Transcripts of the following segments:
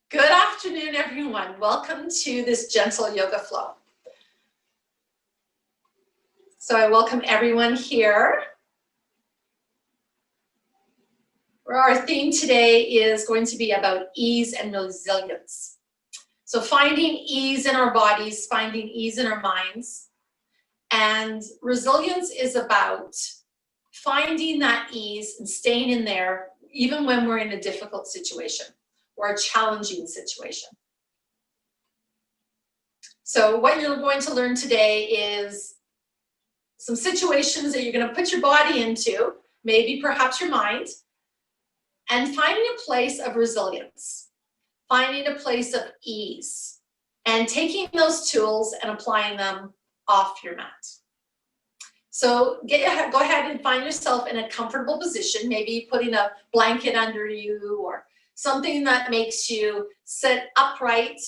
Good afternoon, everyone. Welcome to this gentle yoga flow. So I welcome everyone here. Our theme today is going to be about ease and resilience. So finding ease in our bodies, finding ease in our minds. And resilience is about finding that ease and staying in there even when we're in a difficult situation or a challenging situation. So what you're going to learn today is some situations that you're going to put your body into, maybe perhaps your mind, and finding a place of resilience, finding a place of ease, and taking those tools and applying them off your mat. So go ahead and find yourself in a comfortable position, maybe putting a blanket under you or something that makes you sit upright.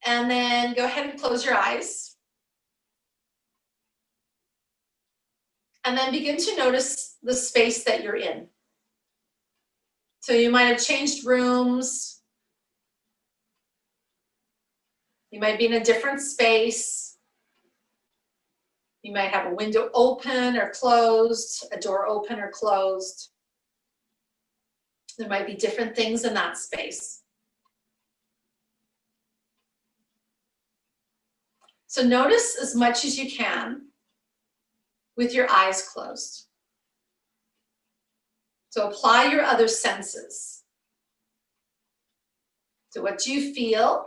And then go ahead and close your eyes. And then begin to notice the space that you're in. So you might have changed rooms. You might be in a different space. You might have a window open or closed, a door open or closed. There might be different things in that space. So notice as much as you can with your eyes closed. So apply your other senses. So what do you feel?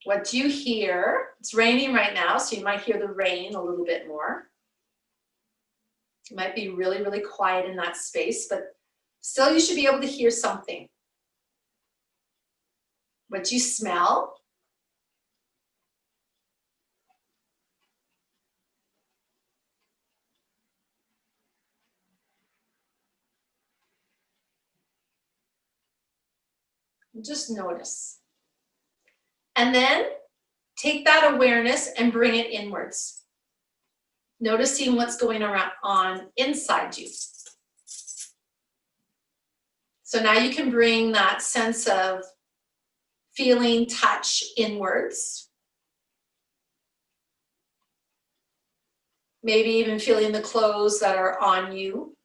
What do you hear? It's raining right now, so you might hear the rain a little bit more. It might be really, really quiet in that space, but still you should be able to hear something. What do you smell? Just notice. And then take that awareness and bring it inwards. Noticing what's going on inside you. So now you can bring that sense of feeling touch inwards. Maybe even feeling the clothes that are on you.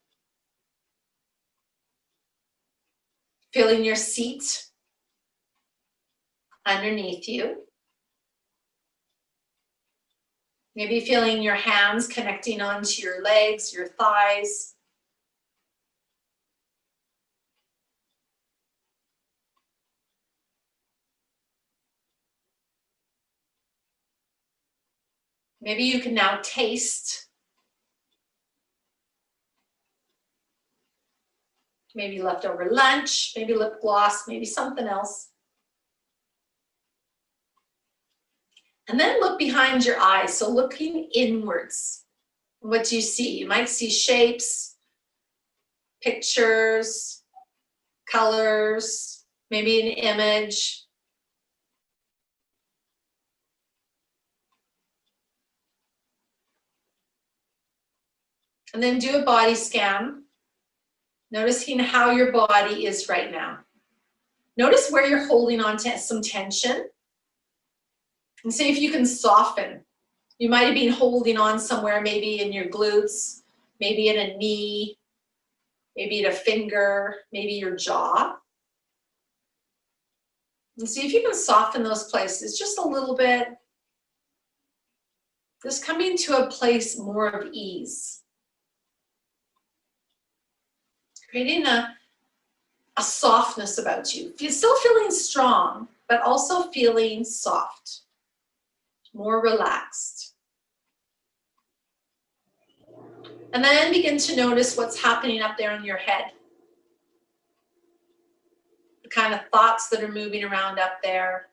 Feeling your seat underneath you. Maybe feeling your hands connecting onto your legs, your thighs. Maybe you can now taste. Maybe leftover lunch, maybe lip gloss, maybe something else. And then look behind your eyes, so looking inwards. What do you see? You might see shapes, pictures, colors, maybe an image. And then do a body scan, noticing how your body is right now. Notice where you're holding on to some tension. And see if you can soften. You might have been holding on somewhere, maybe in your glutes, maybe in a knee, maybe in a finger, maybe your jaw. And see if you can soften those places just a little bit. Just coming to a place more of ease. Creating a softness about you. You're still feeling strong, but also feeling soft. More relaxed. And then begin to notice what's happening up there in your head. The kind of thoughts that are moving around up there.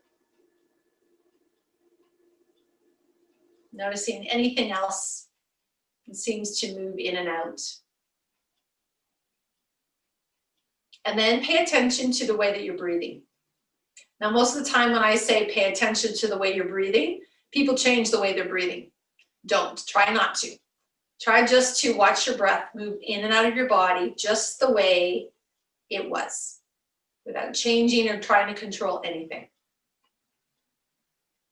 Noticing anything else that seems to move in and out. And then pay attention to the way that you're breathing. Now, most of the time when I say pay attention to the way you're breathing, people change the way they're breathing. Don't. Try not to. Try just to watch your breath move in and out of your body just the way it was, without changing or trying to control anything.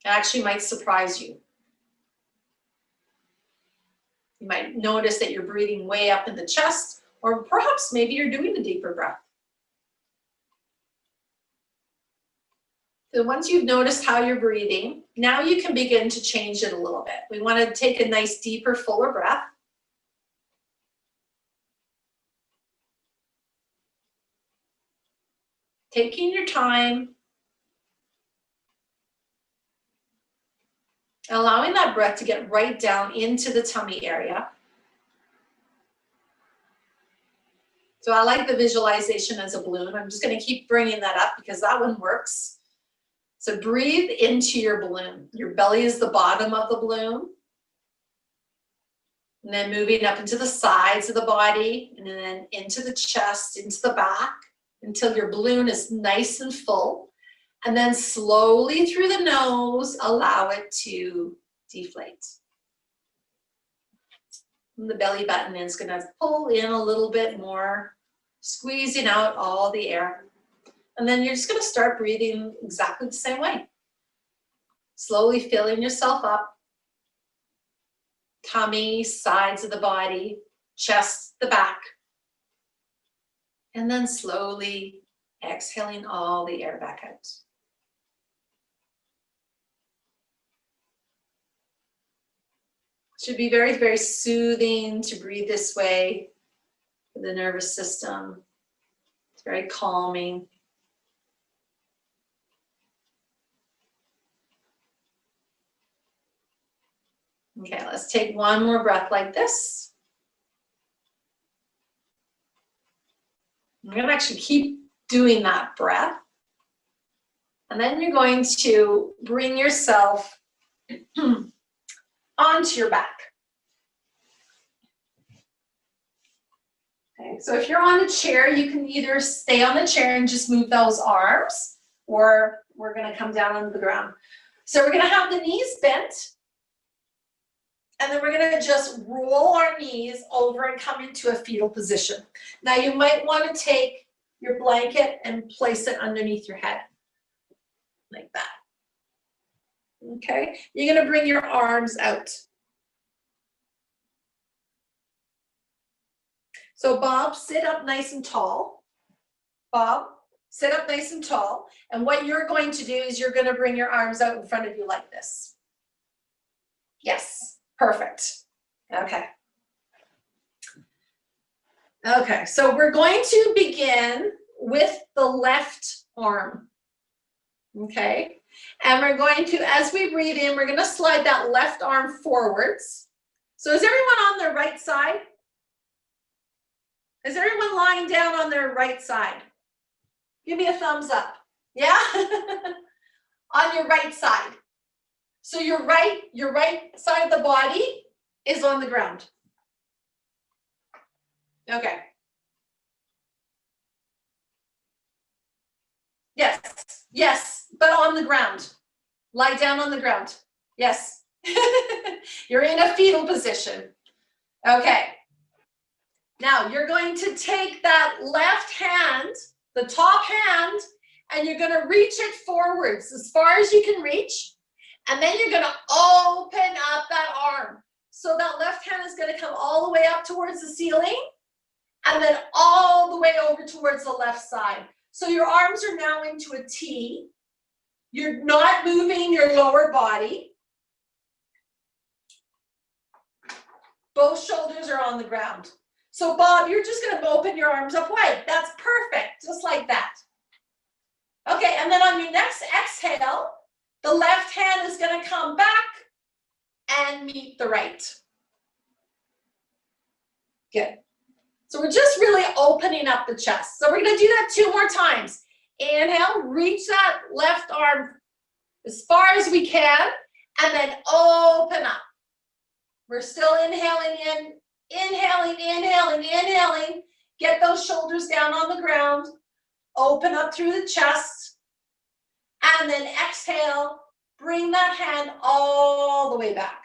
It actually might surprise you. You might notice that you're breathing way up in the chest, or perhaps maybe you're doing a deeper breath. So once you've noticed how you're breathing, now you can begin to change it a little bit. We want to take a nice, deeper, fuller breath. Taking your time, allowing that breath to get right down into the tummy area. So I like the visualization as a balloon. I'm just going to keep bringing that up because that one works. So breathe into your balloon. Your belly is the bottom of the balloon. And then moving up into the sides of the body, and then into the chest, into the back, until your balloon is nice and full. And then slowly through the nose, allow it to deflate. And the belly button is going to pull in a little bit more, squeezing out all the air. And then you're just going to start breathing exactly the same way. Slowly filling yourself up. Tummy, sides of the body, chest, the back. And then slowly exhaling all the air back out. Should be very, very soothing to breathe this way for the nervous system. It's very calming. Okay, let's take one more breath like this. I'm going to actually keep doing that breath. And then you're going to bring yourself onto your back. Okay, so if you're on a chair, you can either stay on the chair and just move those arms, or we're going to come down onto the ground. So we're going to have the knees bent. And then we're going to just roll our knees over and come into a fetal position. Now you might want to take your blanket and place it underneath your head, like that. Okay, you're going to bring your arms out. So Bob, sit up nice and tall. Bob, sit up nice and tall. And what you're going to do is you're going to bring your arms out in front of you like this. Yes. Perfect. Okay. Okay, so we're going to begin with the left arm. Okay, and we're going to, as we breathe in, we're going to slide that left arm forwards. So is everyone on their right side? Is everyone lying down on their right side? Give me a thumbs up. Yeah? On your right side. So your right side of the body is on the ground. Okay. Yes, but on the ground. Lie down on the ground. Yes. You're in a fetal position. Okay. Now you're going to take that left hand, the top hand, and you're going to reach it forwards as far as you can reach. And then you're going to open up that arm. So that left hand is going to come all the way up towards the ceiling and then all the way over towards the left side. So your arms are now into a T. You're not moving your lower body. Both shoulders are on the ground. So Bob, you're just going to open your arms up wide. That's perfect, just like that. Okay, and then on your next exhale, the left hand is going to come back and meet the right. Good. So we're just really opening up the chest. So we're going to do that 2 more times. Inhale, reach that left arm as far as we can, and then open up. We're still inhaling in, inhaling. Get those shoulders down on the ground. Open up through the chest. And then exhale, bring that hand all the way back.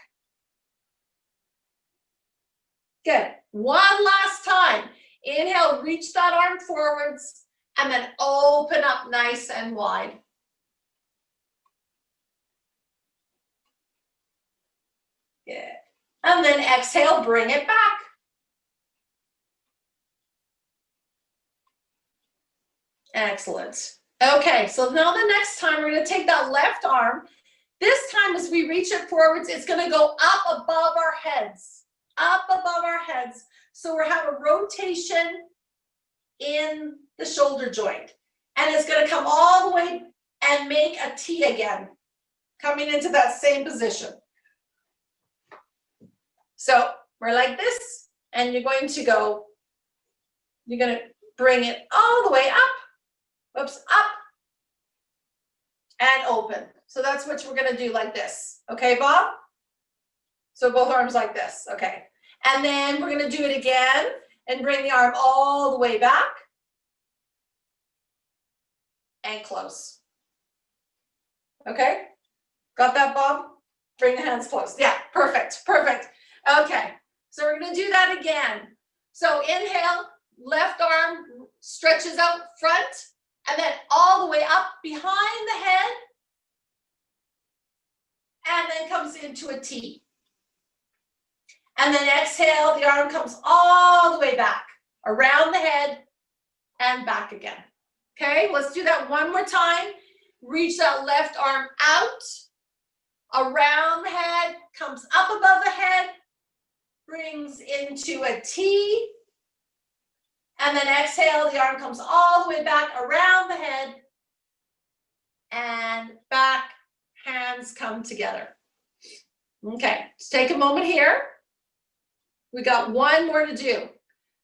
Good. One last time. Inhale, reach that arm forwards, and then open up nice and wide. Good. And then exhale, bring it back. Excellent. Okay, so now the next time we're going to take that left arm. This time as we reach it forwards, it's going to go up above our heads. Up above our heads. So we have a rotation in the shoulder joint. And it's going to come all the way and make a T again, coming into that same position. So we're like this, and you're going to bring it all the way up, oops, up, and open. So that's what we're going to do like this. Okay, Bob? So both arms like this. Okay. And then we're going to do it again and bring the arm all the way back and close. Okay? Got that, Bob? Bring the hands close. Yeah, perfect, perfect. Okay, so we're going to do that again. So inhale, left arm stretches out front, and then all the way up behind the head, and then comes into a T. And then exhale, the arm comes all the way back, around the head, and back again. Okay, let's do that one more time. Reach that left arm out, around the head, comes up above the head, brings into a T, and then exhale, the arm comes all the way back around the head, and back, hands come together. Okay, let's take a moment here. We got one more to do.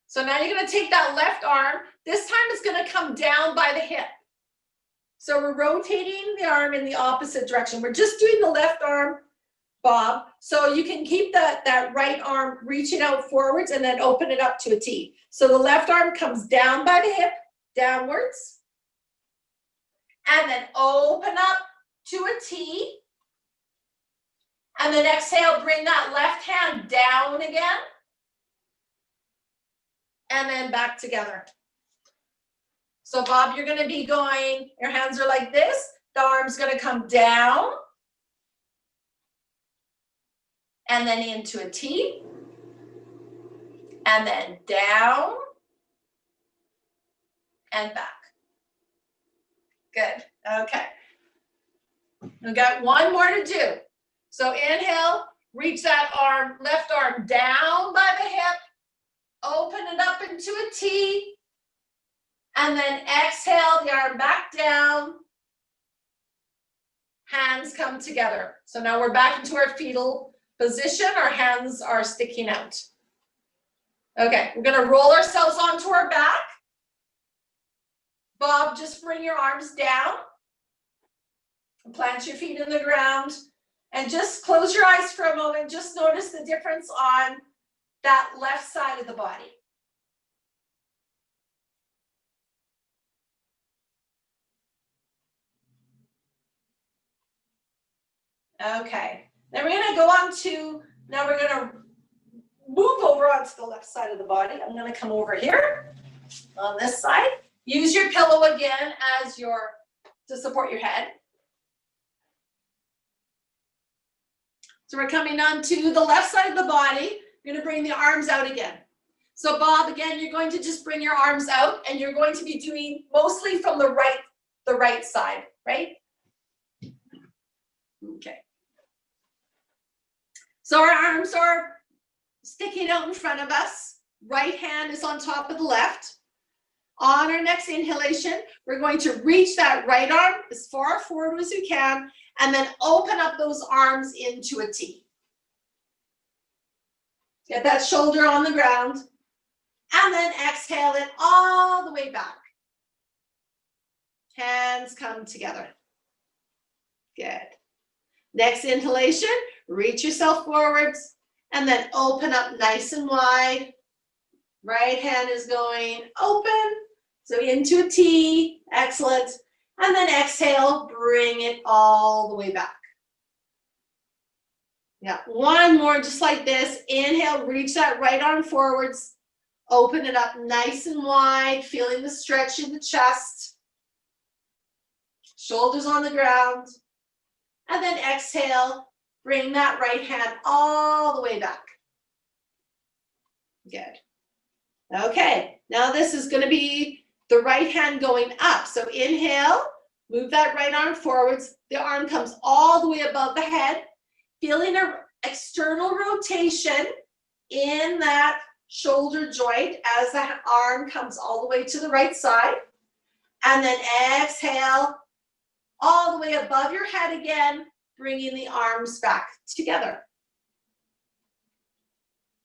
So now you're going to take that left arm. This time it's going to come down by the hip. So we're rotating the arm in the opposite direction. We're just doing the left arm, Bob. So you can keep that right arm reaching out forwards and then open it up to a T. So the left arm comes down by the hip, downwards. And then open up to a T. And then exhale, bring that left hand down again. And then back together. So Bob, you're going to be going, your hands are like this. The arm's going to come down. And then into a T. And then down. And back. Good. Okay. We've got one more to do. So inhale, reach that arm, left arm down by the hip. Open it up into a T. And then exhale, the arm back down. Hands come together. So now we're back into our fetal position. Our hands are sticking out. Okay, we're going to roll ourselves onto our back. Bob, just bring your arms down. Plant your feet in the ground. And just close your eyes for a moment. Just notice the difference on that left side of the body. Okay, then we're going to go on to, now we're going to move over onto the left side of the body. I'm going to come over here on this side. Use your pillow again as to support your head. So we're coming on to the left side of the body. You're going to bring the arms out again. So Bob, again, you're going to just bring your arms out, and you're going to be doing mostly from the right side, right? Okay. So our arms are sticking out in front of us. Right hand is on top of the left. On our next inhalation, we're going to reach that right arm as far forward as we can, and then open up those arms into a T. Get that shoulder on the ground, and then exhale it all the way back. Hands come together. Good. Next inhalation, reach yourself forwards, and then open up nice and wide. Right hand is going open, so into a T, excellent. And then exhale, bring it all the way back. Yeah, one more just like this. Inhale, reach that right arm forwards. Open it up nice and wide, feeling the stretch in the chest. Shoulders on the ground. And then exhale, bring that right hand all the way back. Good. Okay, now this is going to be the right hand going up. So inhale, move that right arm forwards. The arm comes all the way above the head, feeling an external rotation in that shoulder joint as the arm comes all the way to the right side. And then exhale, all the way above your head again, bringing the arms back together.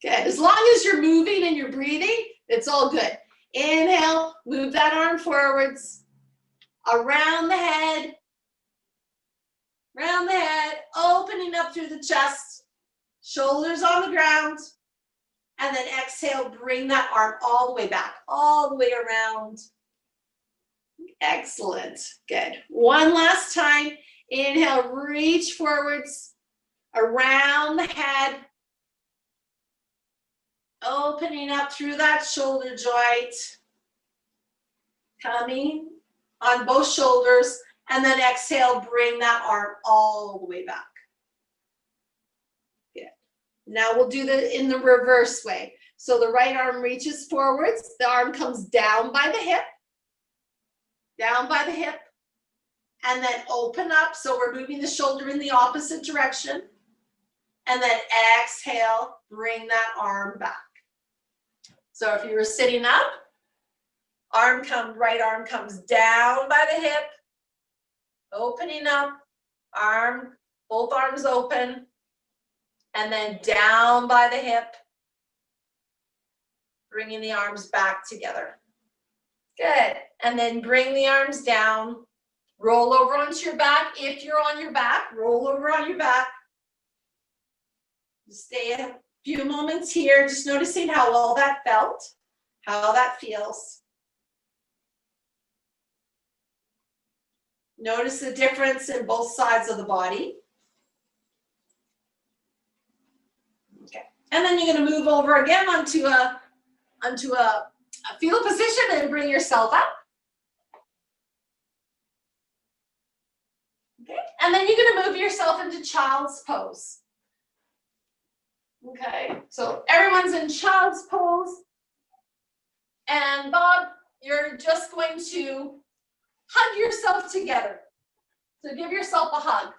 Good. As long as you're moving and you're breathing, it's all good. Inhale, move that arm forwards, around the head, opening up through the chest, shoulders on the ground, and then exhale, bring that arm all the way back, all the way around. Excellent. Good. One last time. Inhale, reach forwards, around the head, opening up through that shoulder joint, coming on both shoulders, and then exhale, bring that arm all the way back. Good. Now we'll do it in the reverse way. So the right arm reaches forwards, the arm comes down by the hip, and then open up. So we're moving the shoulder in the opposite direction. And then exhale, bring that arm back. So if you were sitting up, right arm comes down by the hip, opening up, both arms open, and then down by the hip, bringing the arms back together. Good. And then bring the arms down, roll over onto your back. If you're on your back, roll over on your back. Stay a few moments here, just noticing how well that felt, how that feels. Notice the difference in both sides of the body. Okay, and then you're going to move over again onto a fetal position and bring yourself up. Okay, and then you're going to move yourself into child's pose. Okay, so everyone's in child's pose. And Bob, you're just going to hug yourself together. So give yourself a hug.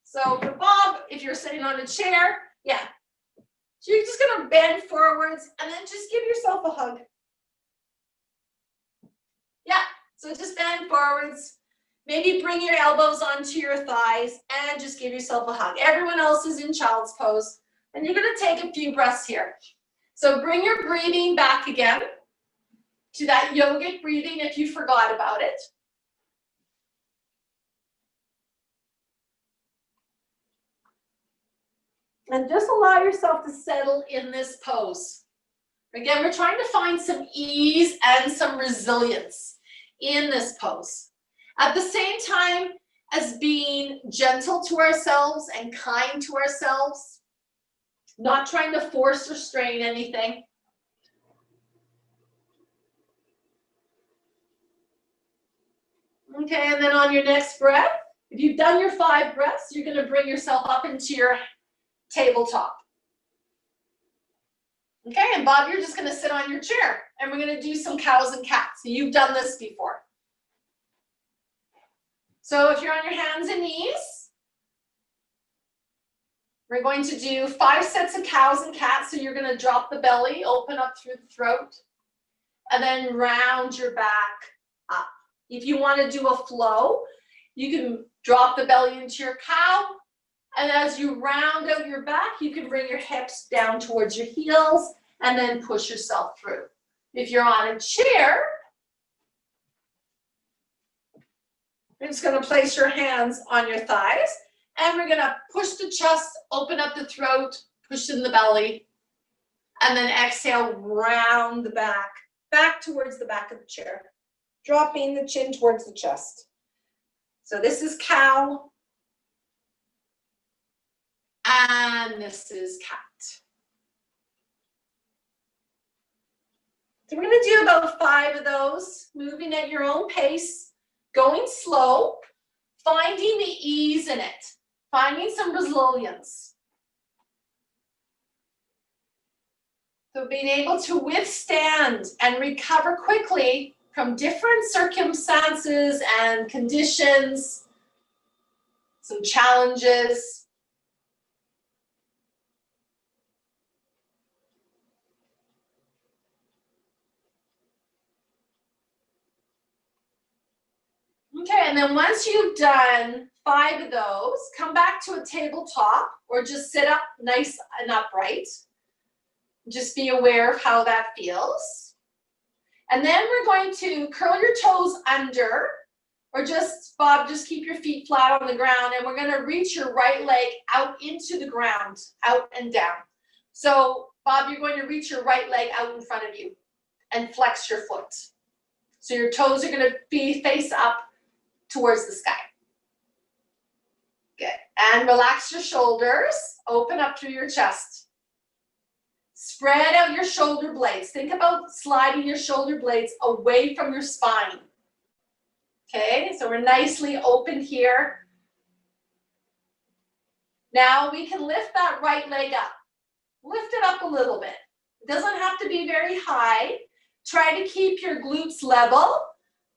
So for Bob, if you're sitting on a chair, yeah. So you're just going to bend forwards and then just give yourself a hug. Yeah, so just bend forwards. Maybe bring your elbows onto your thighs and just give yourself a hug. Everyone else is in child's pose. And you're going to take a few breaths here. So bring your breathing back again to that yogic breathing if you forgot about it. And just allow yourself to settle in this pose. Again, we're trying to find some ease and some resilience in this pose. At the same time as being gentle to ourselves and kind to ourselves, not trying to force or strain anything. Okay, and then on your next breath, if you've done your 5 breaths, you're going to bring yourself up into your tabletop. Okay, and Bob, you're just going to sit on your chair, and we're going to do some cows and cats. So you've done this before. So if you're on your hands and knees, we're going to do 5 sets of cows and cats. So you're going to drop the belly, open up through the throat, and then round your back up. If you want to do a flow, you can drop the belly into your cow. And as you round out your back, you can bring your hips down towards your heels and then push yourself through. If you're on a chair, you're just going to place your hands on your thighs. And we're going to push the chest, open up the throat, push in the belly, and then exhale, round the back towards the back of the chair, dropping the chin towards the chest. So this is cow And this is cat. So we're going to do about 5 of those, moving at your own pace, going slow, finding the ease in it, finding some resilience. So being able to withstand and recover quickly from different circumstances and conditions, some challenges. Okay, and then once you've done 5 of those, come back to a tabletop or just sit up nice and upright. Just be aware of how that feels. And then we're going to curl your toes under, or just, Bob, just keep your feet flat on the ground, and we're going to reach your right leg out into the ground, out and down. So, Bob, you're going to reach your right leg out in front of you and flex your foot. So your toes are going to be face up towards the sky. Good. And relax your shoulders. Open up through your chest. Spread out your shoulder blades. Think about sliding your shoulder blades away from your spine. Okay, so we're nicely open here. Now we can lift that right leg up. Lift it up a little bit. It doesn't have to be very high. Try to keep your glutes level.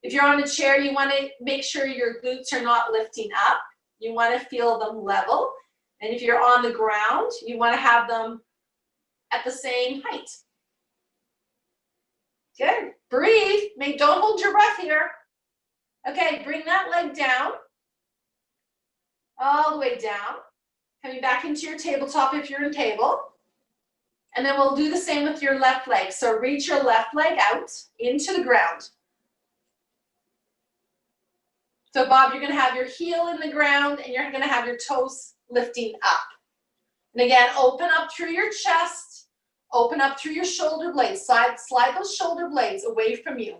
If you're on a chair, you want to make sure your glutes are not lifting up. You want to feel them level. And if you're on the ground, you want to have them at the same height. Good. Breathe. Don't hold your breath here. Okay, bring that leg down. All the way down. Coming back into your tabletop if you're in table. And then we'll do the same with your left leg. So reach your left leg out into the ground. So Bob, you're going to have your heel in the ground and you're going to have your toes lifting up. And again, open up through your chest, open up through your shoulder blades. Slide those shoulder blades away from you.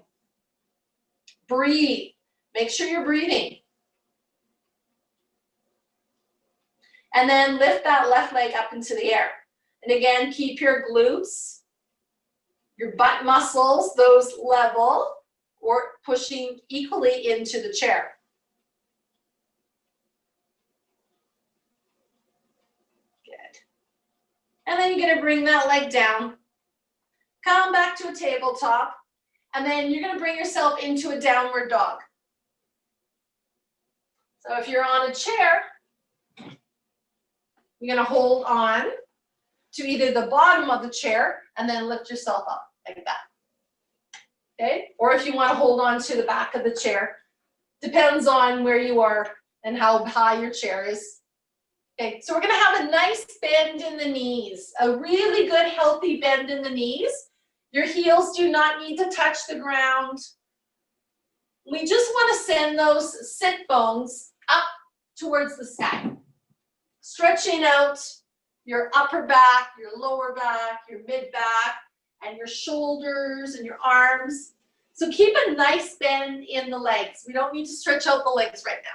Breathe. Make sure you're breathing. And then lift that left leg up into the air. And again, keep your glutes, your butt muscles, those level or pushing equally into the chair. Good. And then you're going to bring that leg down. Come back to a tabletop. And then you're going to bring yourself into a downward dog. So if you're on a chair, you're going to hold on to either the bottom of the chair and then lift yourself up like that. Okay? Or if you want to hold on to the back of the chair, depends on where you are and how high your chair is. Okay, so we're going to have a nice bend in the knees, a really good healthy bend in the knees. Your heels do not need to touch the ground. We just want to send those sit bones up towards the sky. Stretching out your upper back, your lower back, your mid back, and your shoulders and your arms. So keep a nice bend in the legs. We don't need to stretch out the legs right now.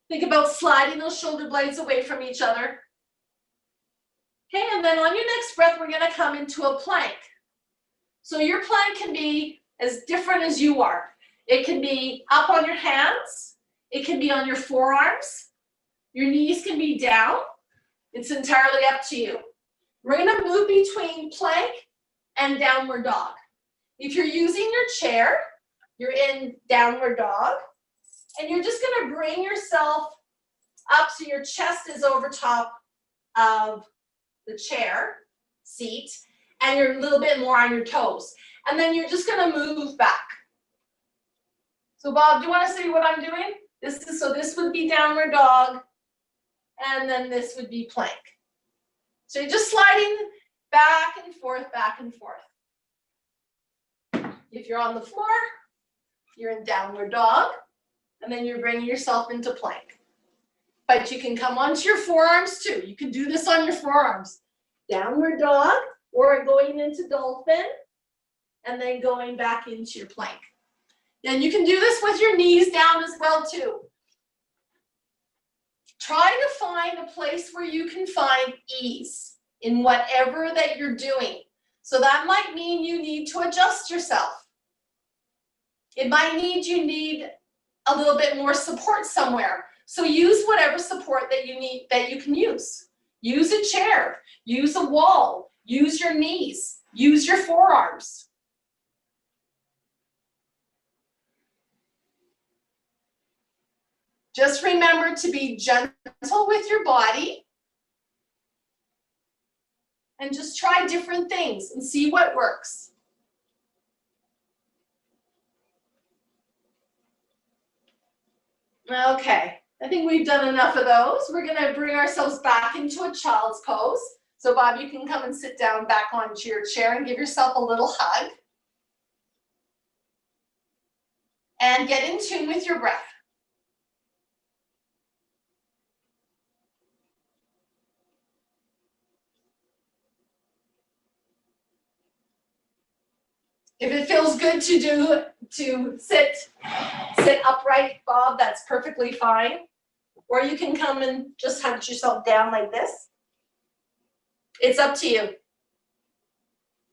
Think about sliding those shoulder blades away from each other. Okay, and then on your next breath, we're going to come into a plank. So your plank can be as different as you are. It can be up on your hands. It can be on your forearms. Your knees can be down. It's entirely up to you. We're going to move between plank and downward dog. If you're using your chair, you're in downward dog. And you're just going to bring yourself up so your chest is over top of the chair seat. And you're a little bit more on your toes. And then you're just going to move back. So Bob, do you want to see what I'm doing? So this would be downward dog. And then this would be plank. So you're just sliding back and forth, back and forth. If you're on the floor, you're in downward dog, and then you're bringing yourself into plank. But you can come onto your forearms too. You can do this on your forearms. Downward dog, or going into dolphin, and then going back into your plank. And you can do this with your knees down as well too. try to find a place where you can find ease in whatever that you're doing. So that might mean you need to adjust yourself. It might mean you need a little bit more support somewhere. So use whatever support that you need, that you can use. Use a chair, use a wall, use your knees, use your forearms. Just remember to be gentle with your body and just try different things and see what works. Okay, I think we've done enough of those. We're gonna bring ourselves back into a child's pose. So Bob, you can come and sit down back onto your chair and give yourself a little hug. And get in tune with your breath. If it feels good to sit upright, Bob, that's perfectly fine. Or you can come and just hunch yourself down like this. It's up to you.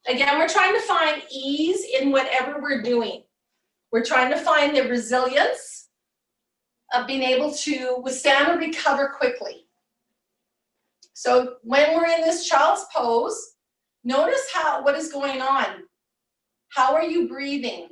Again, we're trying to find ease in whatever we're doing. We're trying to find the resilience of being able to withstand and recover quickly. So when we're in this child's pose, notice what is going on. How are you breathing?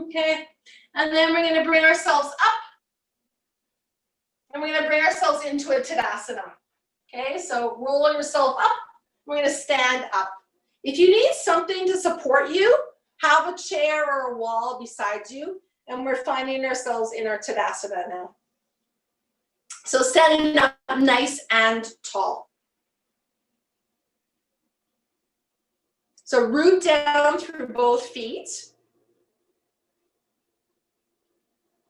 Okay, and then we're gonna bring ourselves up and we're gonna bring ourselves into a Tadasana. Okay, so roll yourself up, we're gonna stand up. If you need something to support you, have a chair or a wall beside you, and we're finding ourselves in our Tadasana now. So standing up nice and tall. So root down through both feet.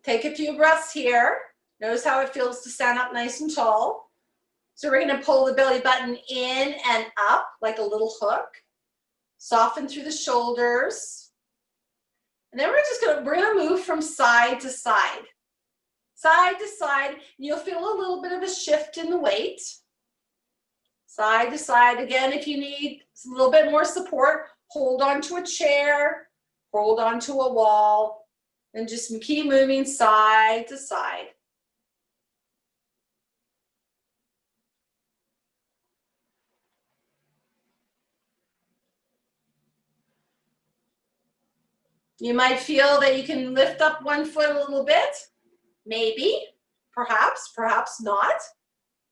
Take a few breaths here. Notice how it feels to stand up nice and tall. So we're going to pull the belly button in and up like a little hook. Soften through the shoulders. And then we're going to move from side to side. Side to side. You'll feel a little bit of a shift in the weight. Side to side. Again, if you need a little bit more support, hold onto a chair, hold onto a wall. And just keep moving side to side. You might feel that you can lift up one foot a little bit. Maybe, perhaps not.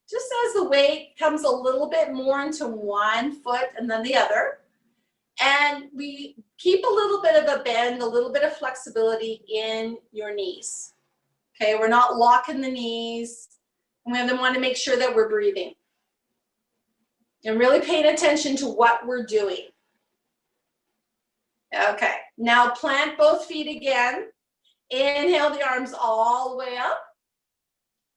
Just as the weight comes a little bit more into one foot and then the other. And we keep a little bit of a bend, a little bit of flexibility in your knees. Okay, we're not locking the knees. And we want to make sure that we're breathing. And really paying attention to what we're doing. Okay, now plant both feet again. Inhale the arms all the way up.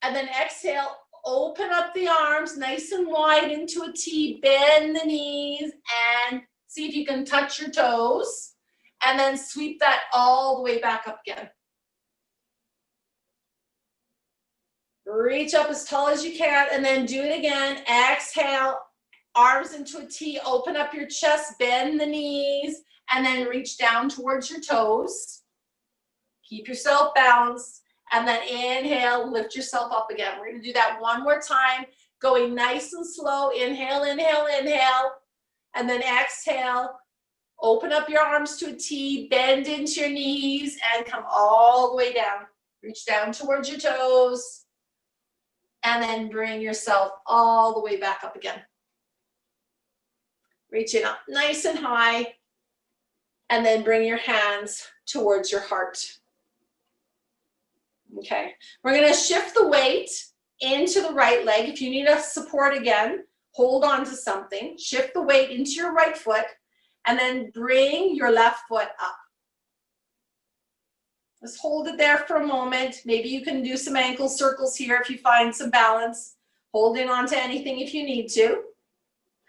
And then exhale, open up the arms nice and wide into a T. Bend the knees and see if you can touch your toes, and then sweep that all the way back up again. Reach up as tall as you can, and then do it again. Exhale, arms into a T, open up your chest, bend the knees, and then reach down towards your toes. Keep yourself balanced, and then inhale, lift yourself up again. We're gonna do that one more time, going nice and slow. Inhale, inhale, inhale. And then exhale, open up your arms to a T, bend into your knees, and come all the way down. Reach down towards your toes, and then bring yourself all the way back up again. Reaching up nice and high, and then bring your hands towards your heart. Okay, we're gonna shift the weight into the right leg. If you need a support again, hold on to something, shift the weight into your right foot, and then bring your left foot up. Just hold it there for a moment. Maybe you can do some ankle circles here if you find some balance. Holding on to anything if you need to.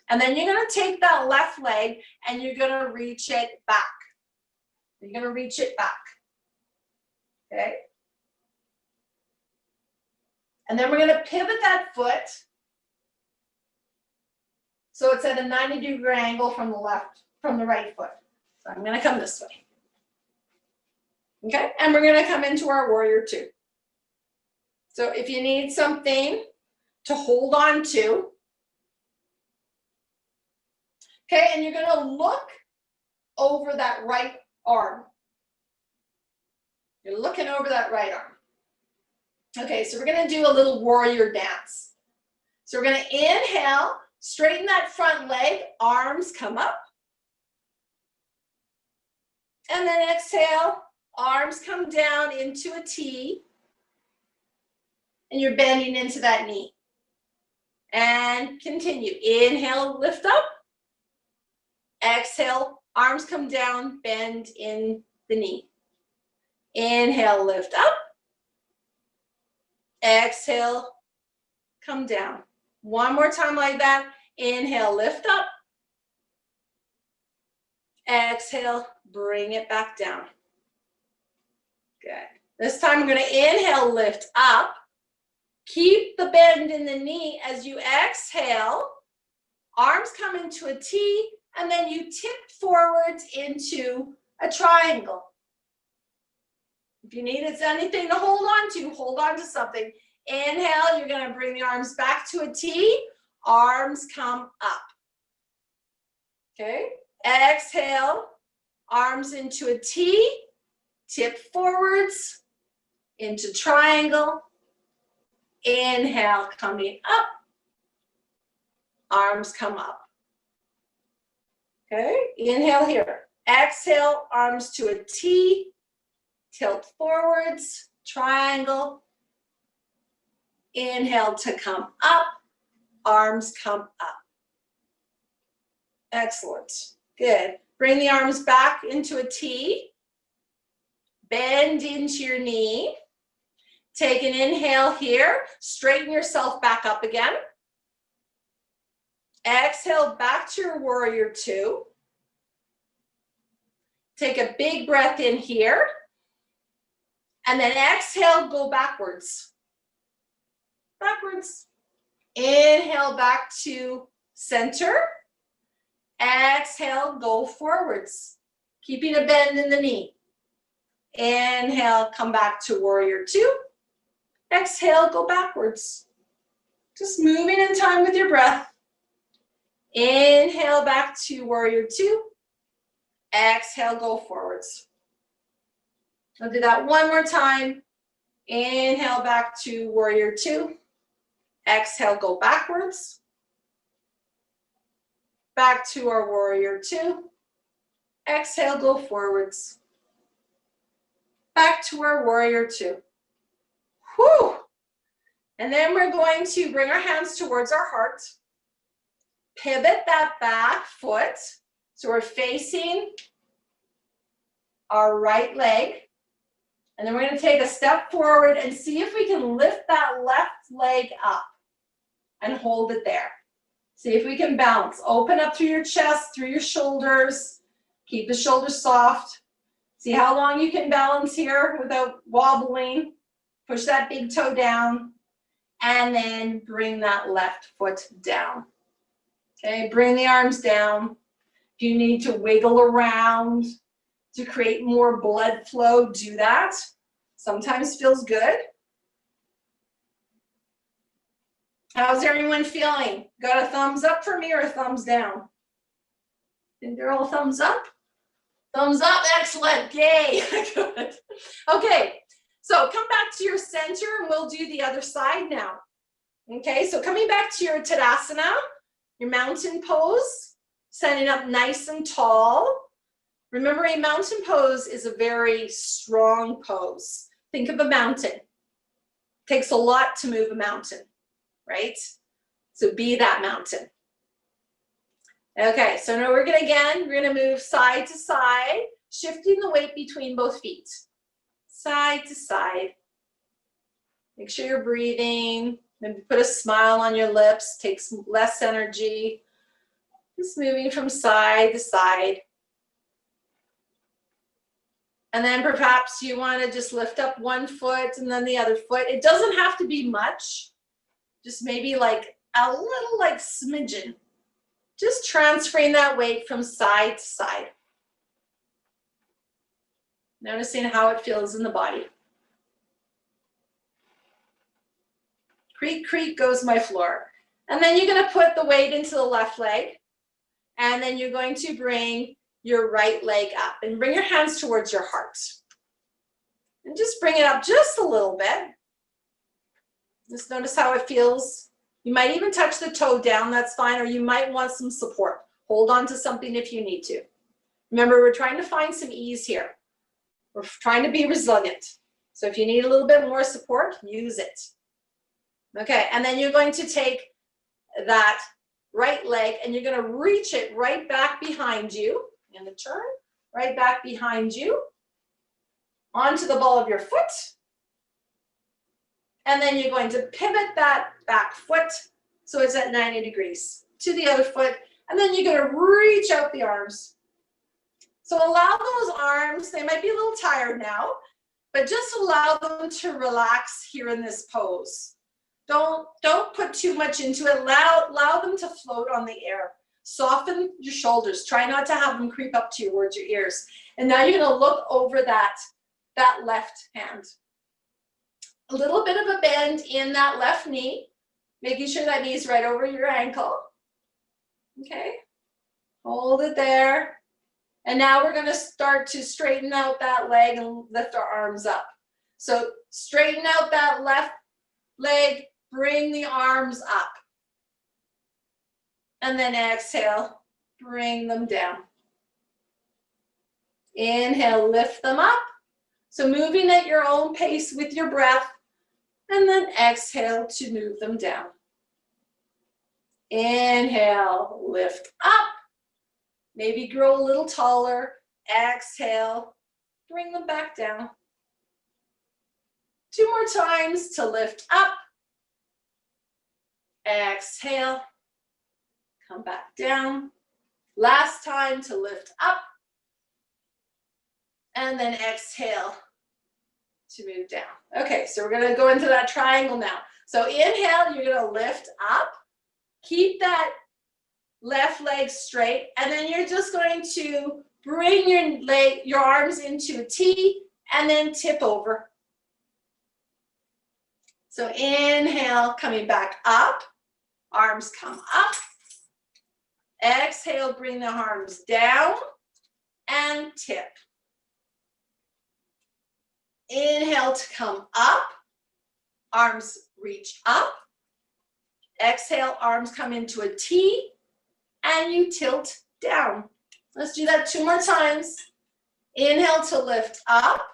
And then you're gonna take that left leg and you're gonna reach it back. You're gonna reach it back, okay? And then we're gonna pivot that foot so it's at a 90-degree angle from the right foot. So I'm gonna come this way. Okay, and we're gonna come into our warrior two. So if you need something to hold on to, okay, and you're gonna look over that right arm. You're looking over that right arm. Okay, so we're gonna do a little warrior dance. So we're gonna inhale, straighten that front leg, arms come up. And then exhale, arms come down into a T. And you're bending into that knee. And continue. Inhale, lift up. Exhale, arms come down, bend in the knee. Inhale, lift up. Exhale, come down. One more time like that. Inhale, lift up. Exhale, bring it back down. Good. This time we're going to inhale, lift up. Keep the bend in the knee as you exhale. Arms come into a T, and then you tip forwards into a triangle. If you need anything to hold on to something. Inhale, you're going to bring the arms back to a T. Arms come up. Okay. Exhale, arms into a T. Tip forwards into triangle. Inhale, coming up. Arms come up. Okay. Inhale here. Exhale, arms to a T. Tilt forwards, triangle. Inhale to come up, arms come up. Excellent, good. Bring the arms back into a T. Bend into your knee. Take an inhale here, straighten yourself back up again. Exhale back to your warrior two. Take a big breath in here. And then exhale, go backwards. Backwards. Inhale back to center. Exhale, go forwards. Keeping a bend in the knee. Inhale, come back to warrior two. Exhale, go backwards. Just moving in time with your breath. Inhale back to warrior two. Exhale, go forwards. I'll do that one more time. Inhale back to warrior two. Exhale, go backwards. Back to our warrior two. Exhale, go forwards. Back to our warrior two. Whew. And then we're going to bring our hands towards our heart. Pivot that back foot. So we're facing our right leg. And then we're going to take a step forward and see if we can lift that left leg up and hold it there. See if we can balance. Open up through your chest, through your shoulders. Keep the shoulders soft. See how long you can balance here without wobbling. Push that big toe down. And then bring that left foot down. Okay, bring the arms down. If you need to wiggle around to create more blood flow, do that. Sometimes feels good. How's everyone feeling? Got a thumbs up for me or a thumbs down? Think they're all thumbs up? Thumbs up, excellent, yay, good. Okay, so come back to your center and we'll do the other side now. Okay, so coming back to your Tadasana, your mountain pose, standing up nice and tall. Remember, a mountain pose is a very strong pose. Think of a mountain. It takes a lot to move a mountain, right? So be that mountain. Okay, so now we're gonna move side to side, shifting the weight between both feet. side to side. Make sure you're breathing. Maybe put a smile on your lips. Takes less energy. Just moving from side to side. And then perhaps you want to just lift up one foot and then the other foot. It doesn't have to be much. Just maybe like a little like smidgen. Just transferring that weight from side to side. Noticing how it feels in the body. Creak, creak goes my floor. And then you're going to put the weight into the left leg. And then you're going to bring your right leg up. And bring your hands towards your heart. And just bring it up just a little bit. Just notice how it feels. You might even touch the toe down, that's fine. Or you might want some support. Hold on to something if you need to. Remember, we're trying to find some ease here. We're trying to be resilient. So if you need a little bit more support, use it. Okay, and then you're going to take that right leg and you're going to reach it right back behind you in the turn, right back behind you onto the ball of your foot. And then you're going to pivot that back foot so it's at 90 degrees to the other foot. And then you're going to reach out the arms. So allow those arms, they might be a little tired now, but just allow them to relax here in this pose. Don't put too much into it. Allow them to float on the air. Soften your shoulders. Try not to have them creep up towards your ears. And now you're going to look over that left hand. A little bit of a bend in that left knee, making sure that knee's right over your ankle. Okay, hold it there. And now we're going to start to straighten out that leg and lift our arms up. So straighten out that left leg, bring the arms up. And then exhale, bring them down. Inhale, lift them up. So moving at your own pace with your breath. And then exhale to move them down. Inhale, lift up. Maybe grow a little taller. Exhale, bring them back down. 2 more times to lift up. Exhale, come back down. Last time to lift up. And then exhale to move down. Okay, so we're gonna go into that triangle now. So inhale, you're gonna lift up. Keep that left leg straight, and then you're just going to bring your arms into a T and then tip over. So inhale, coming back up, arms come up. Exhale, bring the arms down and tip. Inhale to come up, arms reach up. Exhale, arms come into a T and you tilt down. Let's do that 2 more times. Inhale to lift up,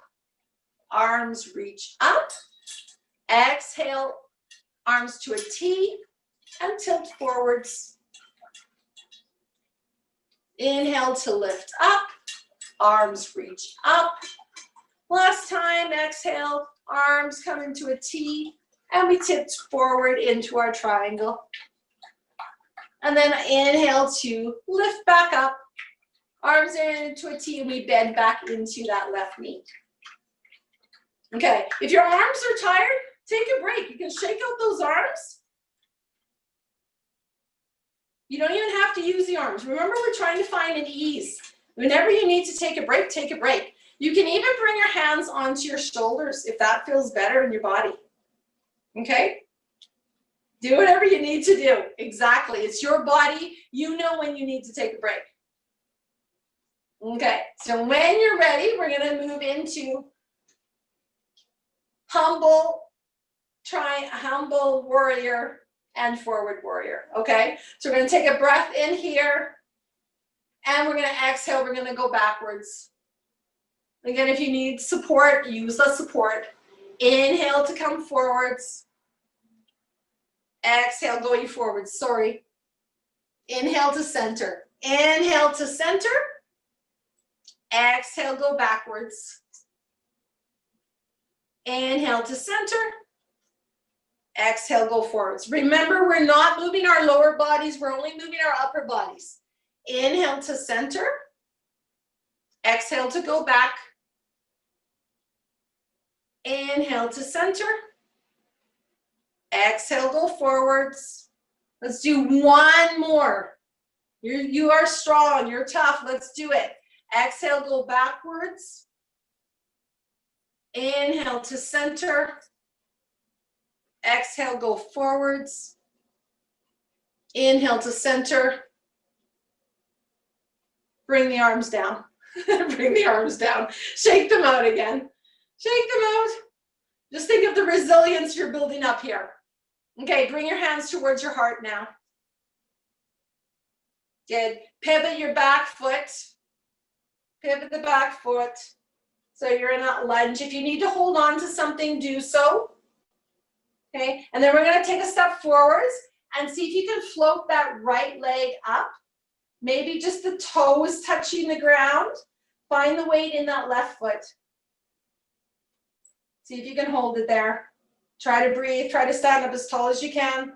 arms reach up. Exhale, arms to a T and tilt forwards. Inhale to lift up, arms reach up. Last time, exhale, arms come into a T and we tipped forward into our triangle. And then inhale to lift back up, arms into a T and we bend back into that left knee. Okay, if your arms are tired, take a break. You can shake out those arms. You don't even have to use the arms. Remember, we're trying to find an ease. Whenever you need to take a break, take a break. You can even bring your hands onto your shoulders if that feels better in your body. Okay? Do whatever you need to do. Exactly. It's your body. You know when you need to take a break. Okay. So when you're ready, we're going to move into humble warrior and forward warrior. Okay? So we're going to take a breath in here and we're going to exhale. We're going to go backwards. Again, if you need support, use the support. Inhale to come forwards. Exhale, going forwards. Sorry. Inhale to center. Inhale to center. Exhale, go backwards. Inhale to center. Exhale, go forwards. Remember, we're not moving our lower bodies. We're only moving our upper bodies. Inhale to center. Exhale to go back. Inhale to center. Exhale, go forwards. Let's do one more. You are strong, you're tough. Let's do it. Exhale, go backwards. Inhale to center. Exhale, go forwards. Inhale to center. Bring the arms down. Bring the arms down. Shake them out again. Shake them out. Just think of the resilience you're building up here. Okay, bring your hands towards your heart now. Good. Pivot your back foot. Pivot the back foot. So you're in that lunge. If you need to hold on to something, do so. Okay, and then we're going to take a step forwards and see if you can float that right leg up. Maybe just the toes touching the ground. Find the weight in that left foot. See if you can hold it there. Try to breathe. Try to stand up as tall as you can.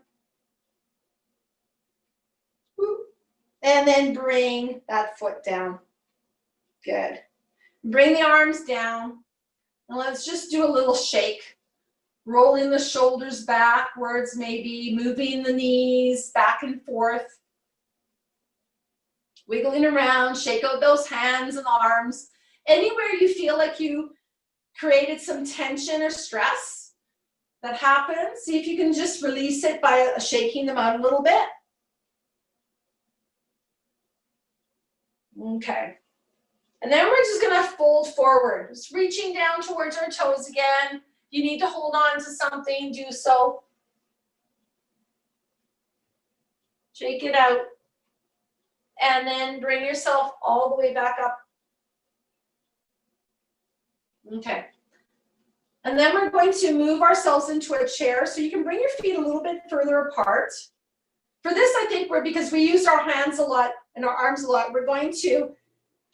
And then bring that foot down. Good. Bring the arms down. And let's just do a little shake. Rolling the shoulders backwards, maybe moving the knees back and forth. Wiggling around, shake out those hands and arms. Anywhere you feel like you created some tension or stress that happened, see if you can just release it by shaking them out a little bit. Okay. And then we're just going to fold forward, just reaching down towards our toes again. You need to hold on to something, do so. Shake it out. And then bring yourself all the way back up. Okay. And then we're going to move ourselves into a chair. So you can bring your feet a little bit further apart. For this, I think because we use our hands a lot and our arms a lot, we're going to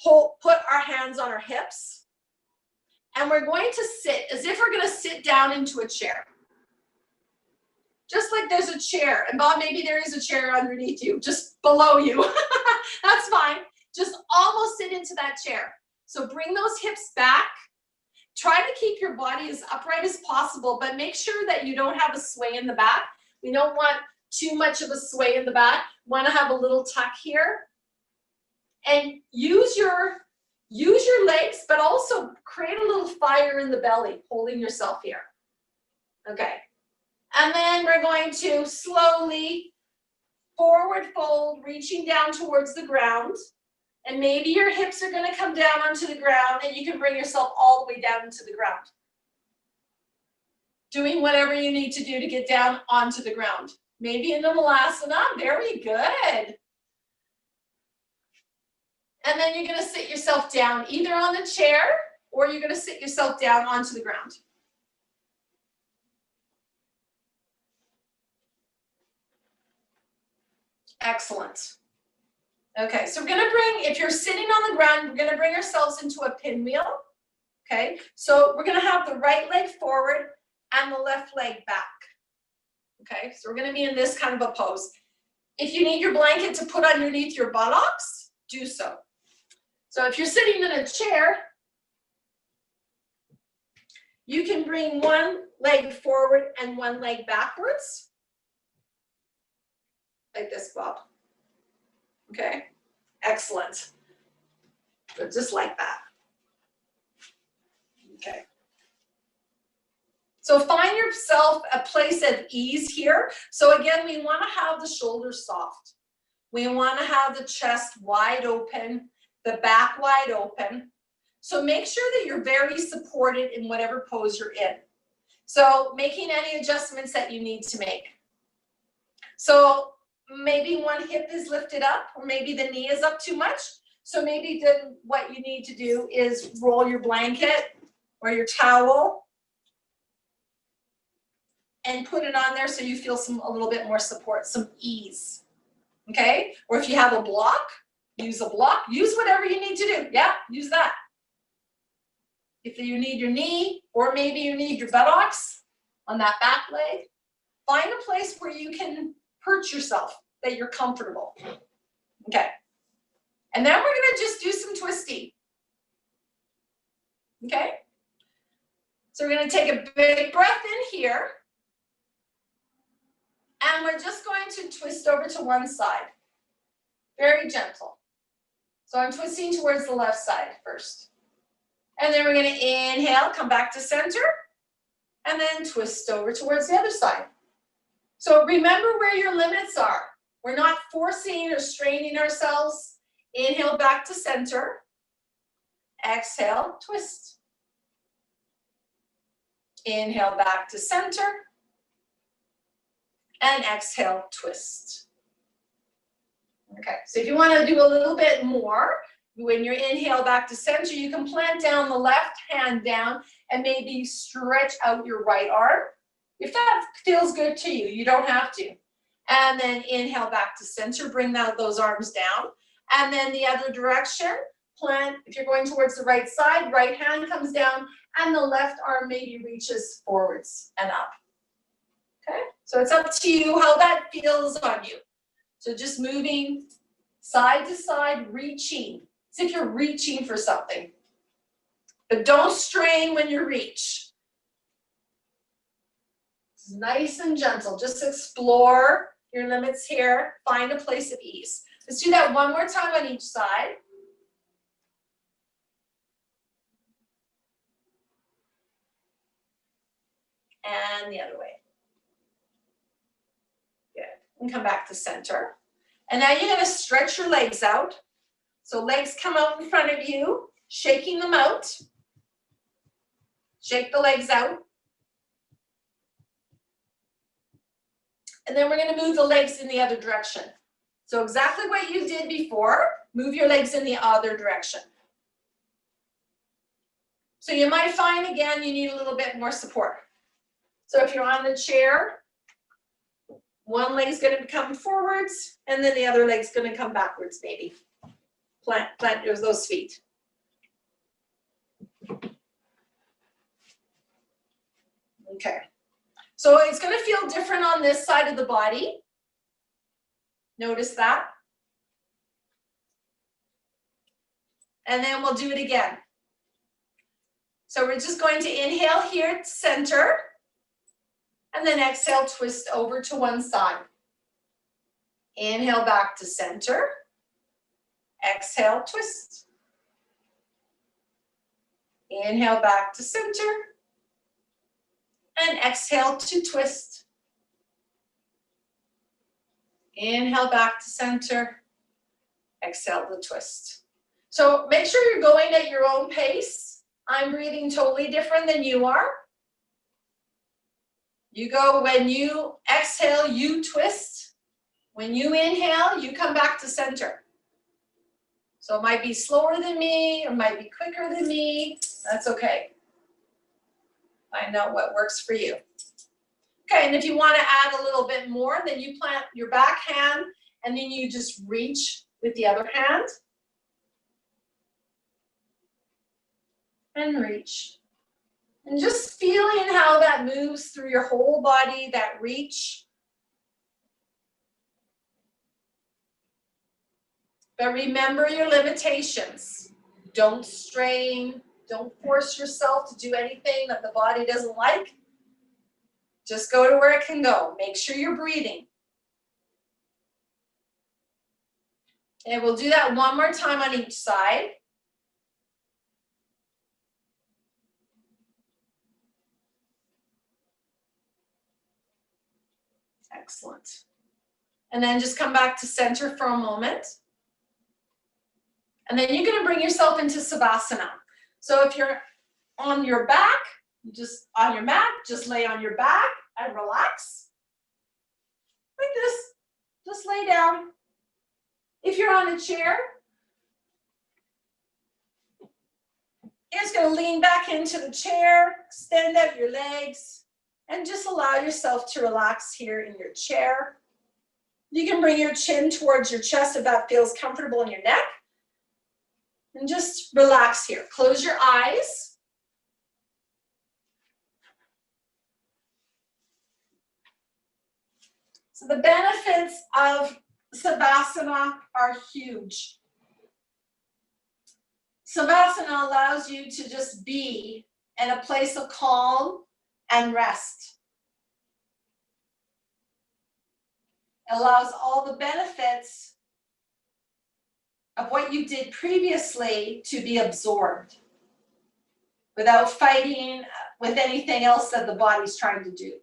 put our hands on our hips. And we're going to sit as if we're going to sit down into a chair. Just like there's a chair. And Bob, maybe there is a chair underneath you, just below you. That's fine. Just almost sit into that chair. So bring those hips back. Try to keep your body as upright as possible, but make sure that you don't have a sway in the back. We don't want too much of a sway in the back. We want to have a little tuck here. And use your legs, but also create a little fire in the belly, holding yourself here. Okay. And then we're going to slowly forward fold, reaching down towards the ground. And maybe your hips are going to come down onto the ground and you can bring yourself all the way down into the ground. Doing whatever you need to do to get down onto the ground. Maybe in the Malasana. Very good. And then you're going to sit yourself down either on the chair or you're going to sit yourself down onto the ground. Excellent. Okay, so we're going to bring, if you're sitting on the ground, we're going to bring ourselves into a pinwheel. Okay, so we're going to have the right leg forward and the left leg back. Okay, so we're going to be in this kind of a pose. If you need your blanket to put underneath your buttocks, do so. So if you're sitting in a chair, you can bring one leg forward and one leg backwards. Like this, Bob. Okay, excellent. But just like that. Okay. So find yourself a place of ease here. So again, we want to have the shoulders soft. We want to have the chest wide open, the back wide open. So make sure that you're very supported in whatever pose you're in. So making any adjustments that you need to make. So maybe one hip is lifted up, or maybe the knee is up too much. So maybe then what you need to do is roll your blanket or your towel and put it on there so you feel a little bit more support, some ease. Okay? Or if you have a block, use a block. Use whatever you need to do. Yeah, use that. If you need your knee, or maybe you need your buttocks on that back leg, find a place where you can perch yourself, that you're comfortable. Okay. And then we're gonna just do some twisting. Okay? So we're gonna take a big breath in here, and we're just going to twist over to one side. Very gentle. So I'm twisting towards the left side first. And then we're gonna inhale, come back to center, and then twist over towards the other side. So remember where your limits are. We're not forcing or straining ourselves. Inhale back to center. Exhale, twist. Inhale back to center. And exhale, twist. Okay, so if you want to do a little bit more, when you inhale back to center, you can plant down the left hand down and maybe stretch out your right arm. If that feels good to you, you don't have to. And then inhale back to center, bring those arms down. And then the other direction, plant, if you're going towards the right side, right hand comes down and the left arm maybe reaches forwards and up. Okay, so it's up to you how that feels on you. So just moving side to side, reaching. As if you're reaching for something. But don't strain when you reach. It's nice and gentle. Just explore your limits here. Find a place of ease. Let's do that one more time on each side. And the other way. Good. And come back to center. And now you're going to stretch your legs out. So legs come out in front of you, shaking them out. Shake the legs out. And then we're going to move the legs in the other direction. So exactly what you did before, move your legs in the other direction. So you might find, again, you need a little bit more support. So if you're on the chair, one leg's going to come forwards, and then the other leg's going to come backwards, maybe. Plant those feet. Okay. So it's going to feel different on this side of the body. Notice that. And then we'll do it again. So we're just going to inhale here, center, and then exhale, twist over to one side. Inhale back to center. Exhale, twist. Inhale back to center. And exhale to twist. Inhale back to center. Exhale to twist. So make sure you're going at your own pace. I'm breathing totally different than you are. You go, when you exhale, you twist. When you inhale, you come back to center. So it might be slower than me, or it might be quicker than me. That's okay. Find out what works for you. Okay, and if you want to add a little bit more, then you plant your back hand, and then you just reach with the other hand. And reach. And just feeling how that moves through your whole body, that reach. But remember your limitations. Don't strain. Don't force yourself to do anything that the body doesn't like. Just go to where it can go. Make sure you're breathing. And we'll do that one more time on each side. Excellent. And then just come back to center for a moment. And then you're going to bring yourself into Savasana. So if you're on your back, just on your mat, just lay on your back and relax. Like this. Just lay down. If you're on a chair, you're just going to lean back into the chair, extend out your legs, and just allow yourself to relax here in your chair. You can bring your chin towards your chest if that feels comfortable in your neck. And just relax here. Close your eyes. So the benefits of Savasana are huge. Savasana allows you to just be in a place of calm and rest. It allows all the benefits of what you did previously to be absorbed without fighting with anything else that the body's trying to do.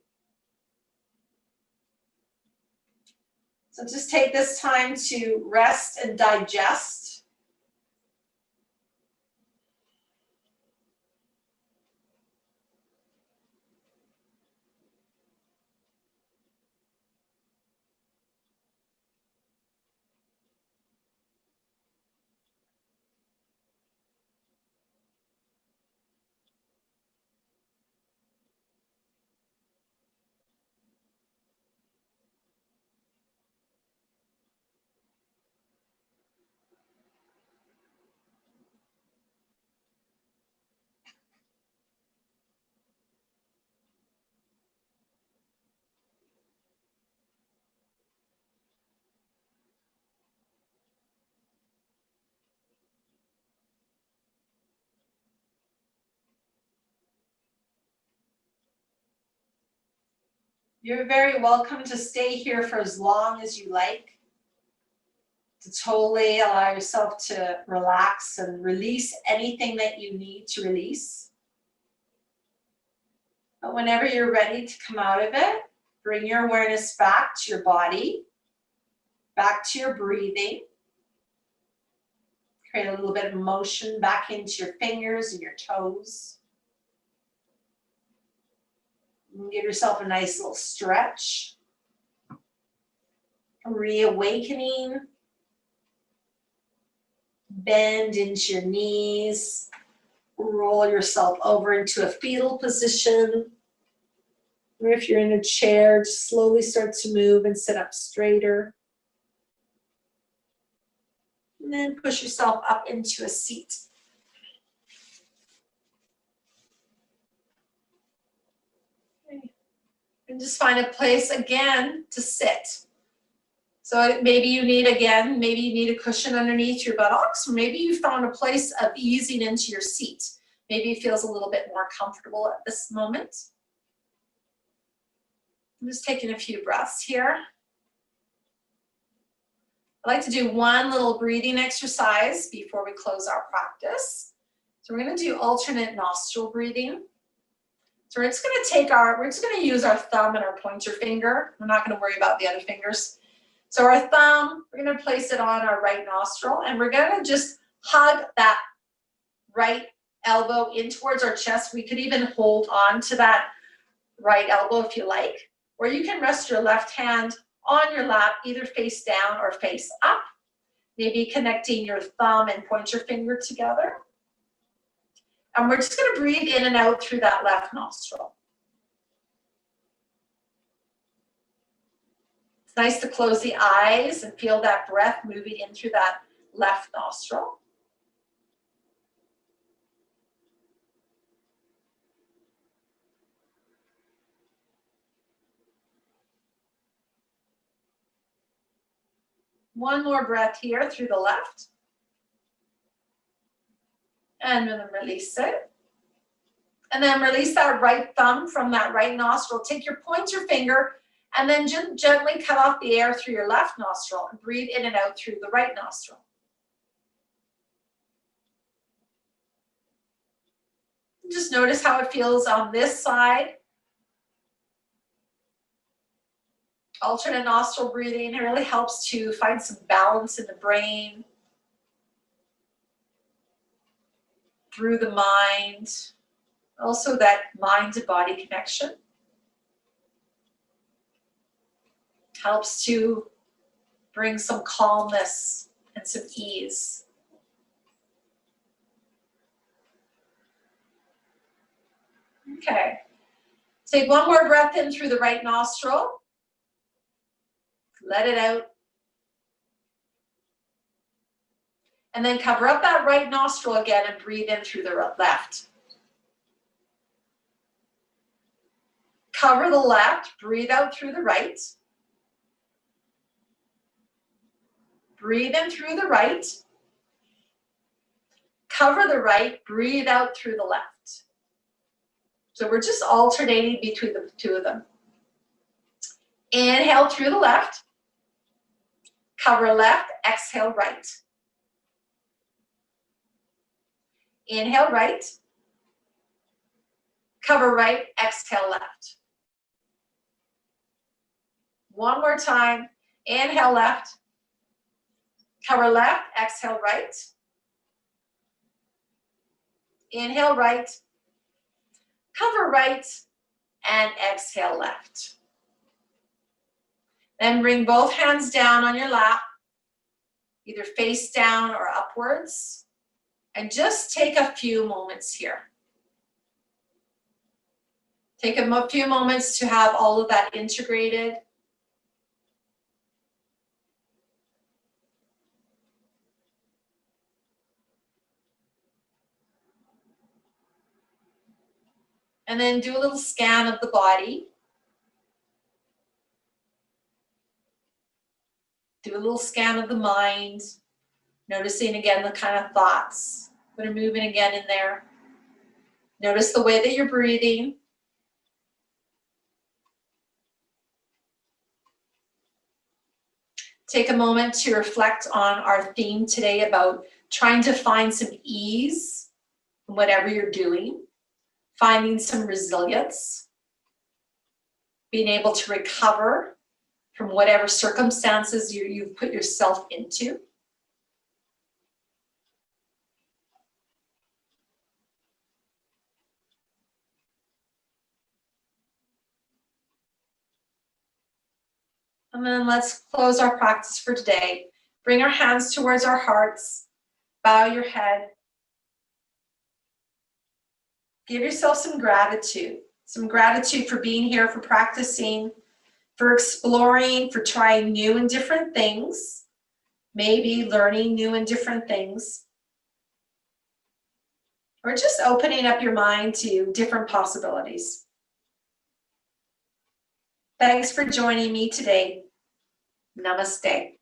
So just take this time to rest and digest. You're very welcome to stay here for as long as you like, to totally allow yourself to relax and release anything that you need to release. But whenever you're ready to come out of it, bring your awareness back to your body, back to your breathing. Create a little bit of motion back into your fingers and your toes. And give yourself a nice little stretch. Reawakening. Bend into your knees. Roll yourself over into a fetal position. Or if you're in a chair, just slowly start to move and sit up straighter. And then push yourself up into a seat. Okay. And just find a place again to sit. So maybe you need a cushion underneath your buttocks, or maybe you found a place of easing into your seat. Maybe it feels a little bit more comfortable at this moment. I'm just taking a few breaths here. I like to do one little breathing exercise before we close our practice. So we're going to do alternate nostril breathing. So we're just going to use our thumb and our pointer finger. We're not going to worry about the other fingers. So our thumb, we're going to place it on our right nostril, and we're going to just hug that right elbow in towards our chest. We could even hold on to that right elbow if you like, or you can rest your left hand on your lap, either face down or face up, maybe connecting your thumb and pointer finger together. And we're just going to breathe in and out through that left nostril. It's nice to close the eyes and feel that breath moving in through that left nostril. One more breath here through the left. And then release it. And then release that right thumb from that right nostril. Take your pointer finger and then gently cut off the air through your left nostril and breathe in and out through the right nostril. Just notice how it feels on this side. Alternate nostril breathing, it really helps to find some balance in the brain, through the mind, also that mind to body connection. Helps to bring some calmness and some ease. Okay, take one more breath in through the right nostril. Let it out. And then cover up that right nostril again and breathe in through the left. Cover the left, breathe out through the right. Breathe in through the right. Cover the right, breathe out through the left. So we're just alternating between the two of them. Inhale through the left. Cover left, exhale right. Inhale right. Cover right, exhale left. One more time. Inhale left. Cover left, exhale right. Inhale right. Cover right, and exhale left. Then bring both hands down on your lap, either face down or upwards, and just take a few moments here. Take a few moments to have all of that integrated. And then do a little scan of the body. Do a little scan of the mind, noticing again the kind of thoughts that are moving again in there. Notice the way that you're breathing. Take a moment to reflect on our theme today about trying to find some ease in whatever you're doing, finding some resilience, being able to recover from whatever circumstances you've put yourself into. And then let's close our practice for today. Bring our hands towards our hearts. Bow your head. Give yourself some gratitude for being here, for practicing, for exploring, for trying new and different things, maybe learning new and different things, or just opening up your mind to different possibilities. Thanks for joining me today. Namaste.